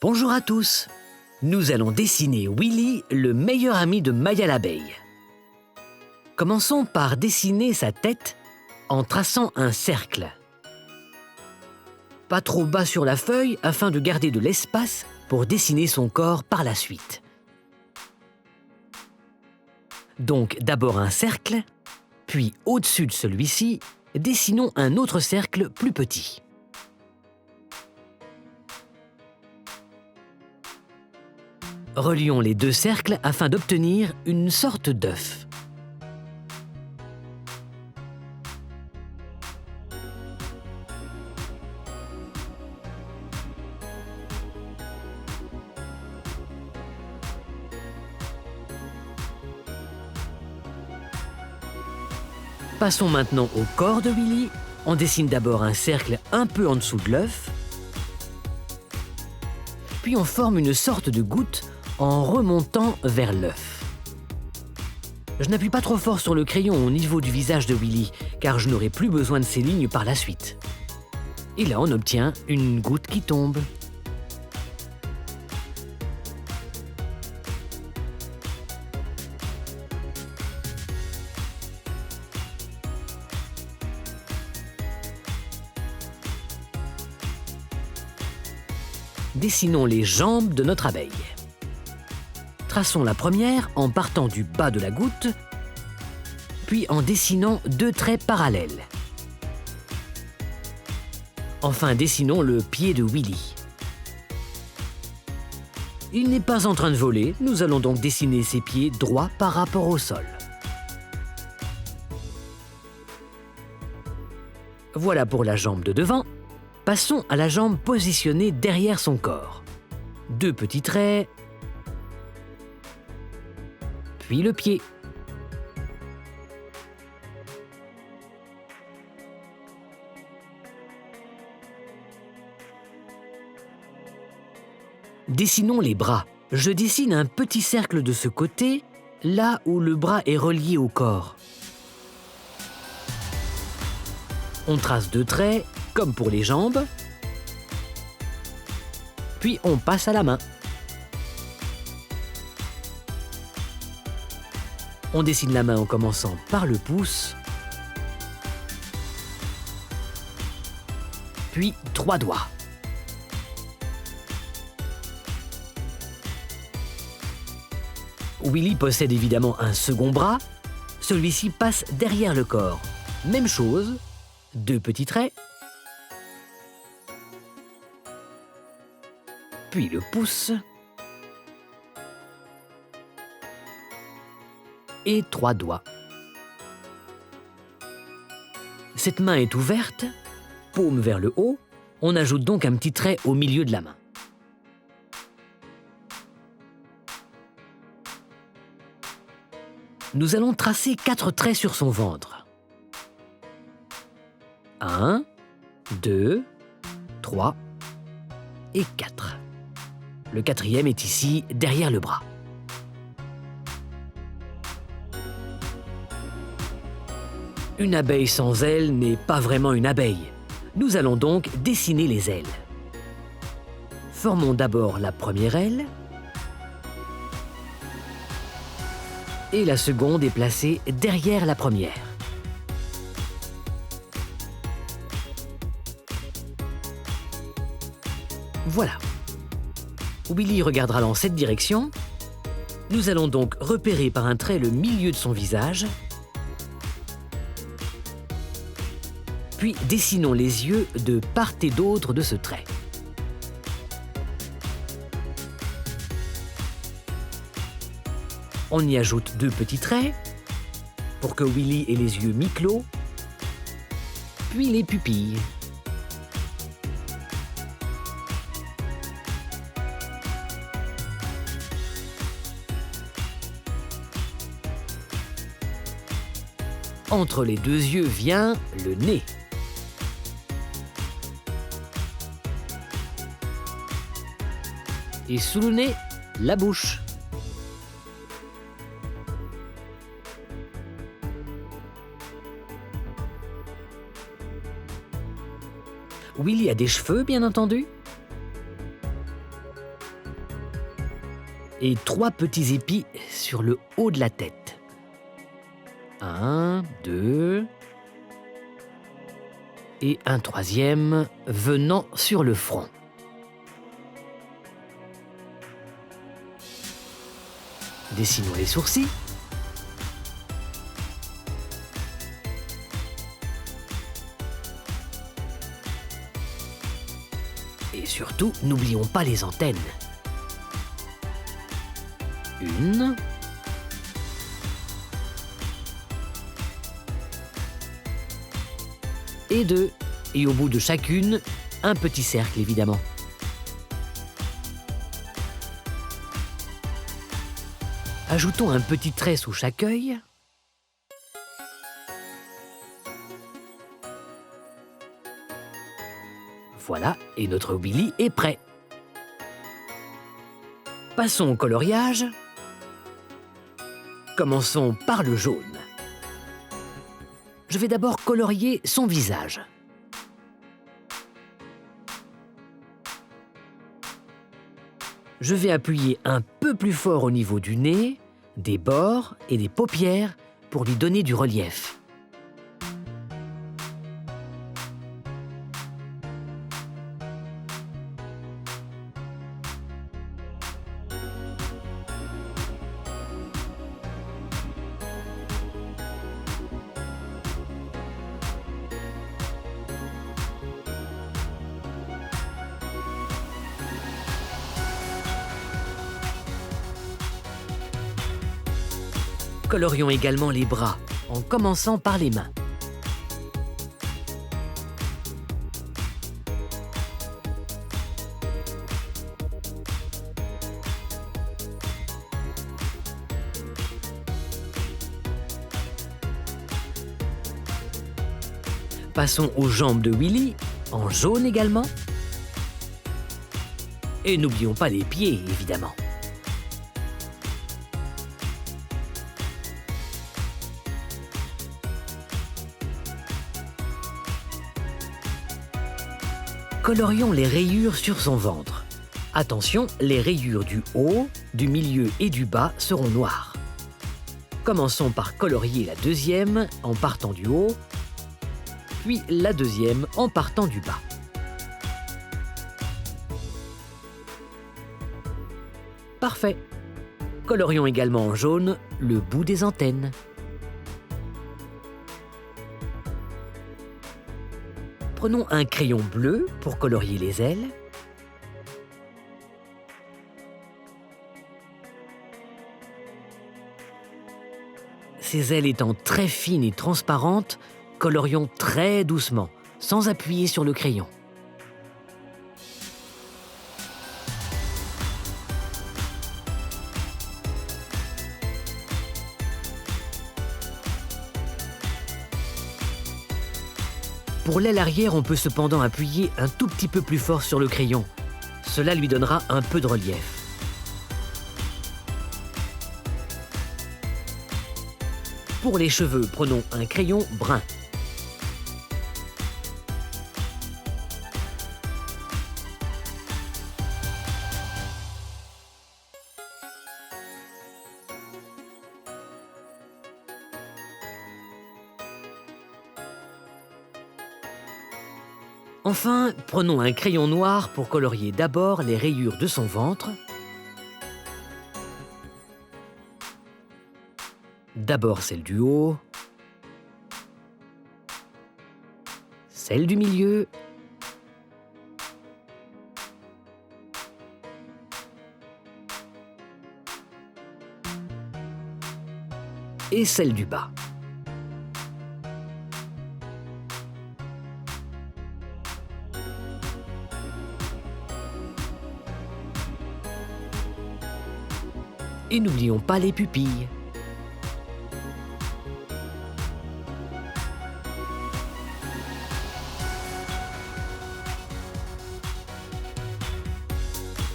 Bonjour à tous. Nous allons dessiner Willy, le meilleur ami de Maya l'abeille. Commençons par dessiner sa tête en traçant un cercle. Pas trop bas sur la feuille afin de garder de l'espace pour dessiner son corps par la suite. Donc d'abord un cercle, puis au-dessus de celui-ci, dessinons un autre cercle plus petit. Relions les deux cercles afin d'obtenir une sorte d'œuf. Passons maintenant au corps de Willy. On dessine d'abord un cercle un peu en dessous de l'œuf, puis on forme une sorte de goutte en remontant vers l'œuf. Je n'appuie pas trop fort sur le crayon au niveau du visage de Willy, car je n'aurai plus besoin de ces lignes par la suite. Et là, on obtient une goutte qui tombe. Dessinons les jambes de notre abeille. Traçons la première en partant du bas de la goutte, puis en dessinant deux traits parallèles. Enfin, dessinons le pied de Willy. Il n'est pas en train de voler, nous allons donc dessiner ses pieds droits par rapport au sol. Voilà pour la jambe de devant. Passons à la jambe positionnée derrière son corps. Deux petits traits, puis le pied. Dessinons les bras. Je dessine un petit cercle de ce côté, là où le bras est relié au corps. On trace deux traits, comme pour les jambes, puis on passe à la main. On dessine la main en commençant par le pouce, puis 3 doigts. Willy possède évidemment un second bras. Celui-ci passe derrière le corps. Même chose, 2 petits traits, puis le pouce, et 3 doigts. Cette main est ouverte, paume vers le haut, on ajoute donc un petit trait au milieu de la main. Nous allons tracer 4 traits sur son ventre. 1, 2, 3 et 4. Le 4e est ici, derrière le bras. Une abeille sans ailes n'est pas vraiment une abeille. Nous allons donc dessiner les ailes. Formons d'abord la première aile. Et la seconde est placée derrière la première. Voilà. Willy regardera dans cette direction. Nous allons donc repérer par un trait le milieu de son visage. Puis dessinons les yeux de part et d'autre de ce trait. On y ajoute 2 petits traits pour que Willy ait les yeux mi-clos, puis les pupilles. Entre les 2 yeux vient le nez. Et sous le nez, la bouche. Willy a des cheveux, bien entendu. Et 3 petits épis sur le haut de la tête. 1, 2... et un 3e venant sur le front. Dessinons les sourcils. Et surtout, n'oublions pas les antennes. 1. Et 2. Et au bout de chacune, un petit cercle, évidemment. Ajoutons un petit trait sous chaque œil. Voilà, et notre Willy est prêt. Passons au coloriage. Commençons par le jaune. Je vais d'abord colorier son visage. Je vais appuyer un peu plus fort au niveau du nez, des bords et des paupières pour lui donner du relief. Colorions également les bras, en commençant par les mains. Passons aux jambes de Willy, en jaune également. Et n'oublions pas les pieds, évidemment. Colorions les rayures sur son ventre. Attention, les rayures du haut, du milieu et du bas seront noires. Commençons par colorier la 2e en partant du haut, puis la 2e en partant du bas. Parfait. Colorions également en jaune le bout des antennes. Prenons un crayon bleu pour colorier les ailes. Ces ailes étant très fines et transparentes, colorions très doucement, sans appuyer sur le crayon. Pour l'aile arrière, on peut cependant appuyer un tout petit peu plus fort sur le crayon. Cela lui donnera un peu de relief. Pour les cheveux, prenons un crayon brun. Enfin, prenons un crayon noir pour colorier d'abord les rayures de son ventre. D'abord celle du haut, celle du milieu, et celle du bas. Et n'oublions pas les pupilles.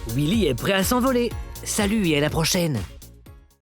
Willy est prêt à s'envoler. Salut et à la prochaine!